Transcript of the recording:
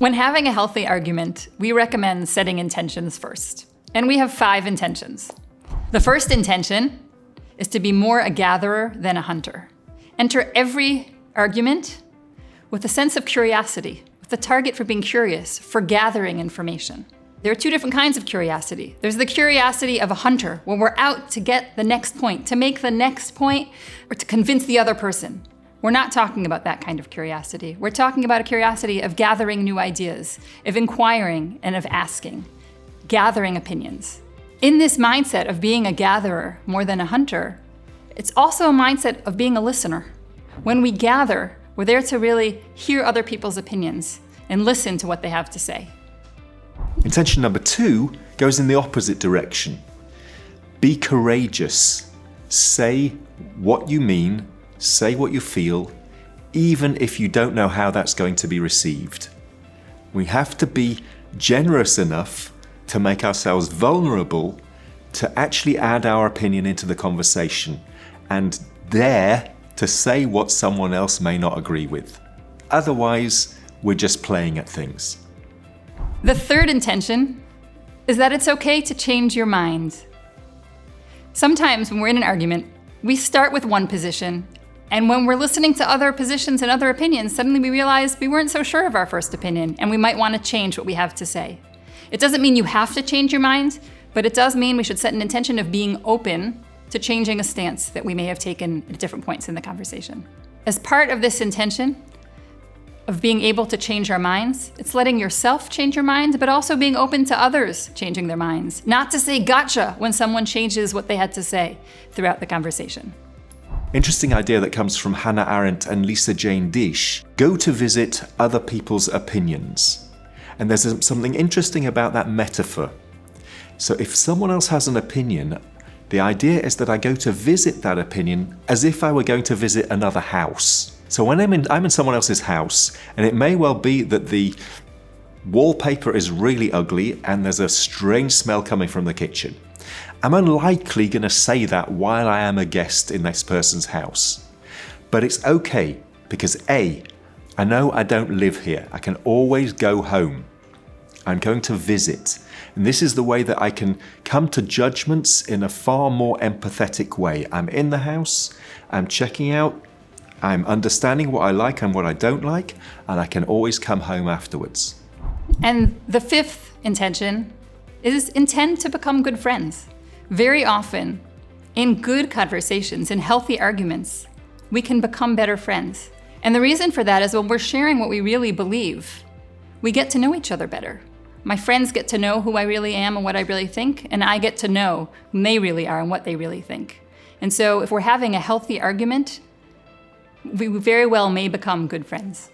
When having a healthy argument, we recommend setting intentions first. And we have 5 intentions. The first intention is to be more a gatherer than a hunter. Enter every argument with a sense of curiosity, with the target for being curious, for gathering information. There are 2 different kinds of curiosity. There's the curiosity of a hunter, when we're out to get the next point, to make the next point, or to convince the other person. We're not talking about that kind of curiosity. We're talking about a curiosity of gathering new ideas, of inquiring and of asking, gathering opinions. In this mindset of being a gatherer more than a hunter, it's also a mindset of being a listener. When we gather, we're there to really hear other people's opinions and listen to what they have to say. Intention number 2 goes in the opposite direction. Be courageous. Say what you mean, say what you feel, even if you don't know how that's going to be received. We have to be generous enough to make ourselves vulnerable to actually add our opinion into the conversation and dare to say what someone else may not agree with. Otherwise, we're just playing at things. The third intention is that it's okay to change your mind. Sometimes when we're in an argument, we start with one position, and when we're listening to other positions and other opinions, suddenly we realize we weren't so sure of our first opinion, and we might want to change what we have to say. It doesn't mean you have to change your mind, but it does mean we should set an intention of being open to changing a stance that we may have taken at different points in the conversation. As part of this intention of being able to change our minds, it's letting yourself change your mind, but also being open to others changing their minds. Not to say gotcha when someone changes what they had to say throughout the conversation. Interesting idea that comes from Hannah Arendt and Lisa Jane Dish. Go to visit other people's opinions. And there's something interesting about that metaphor. So if someone else has an opinion, the idea is that I go to visit that opinion as if I were going to visit another house. So when I'm in someone else's house, and it may well be that the wallpaper is really ugly and there's a strange smell coming from the kitchen. I'm unlikely going to say that while I am a guest in this person's house. But it's okay, because A, I know I don't live here. I can always go home. I'm going to visit. And this is the way that I can come to judgments in a far more empathetic way. I'm in the house, I'm checking out, I'm understanding what I like and what I don't like, and I can always come home afterwards. And the 5th intention is intend to become good friends. Very often, in good conversations, in healthy arguments, we can become better friends. And the reason for that is when we're sharing what we really believe, we get to know each other better. My friends get to know who I really am and what I really think, and I get to know who they really are and what they really think. And so if we're having a healthy argument, we very well may become good friends.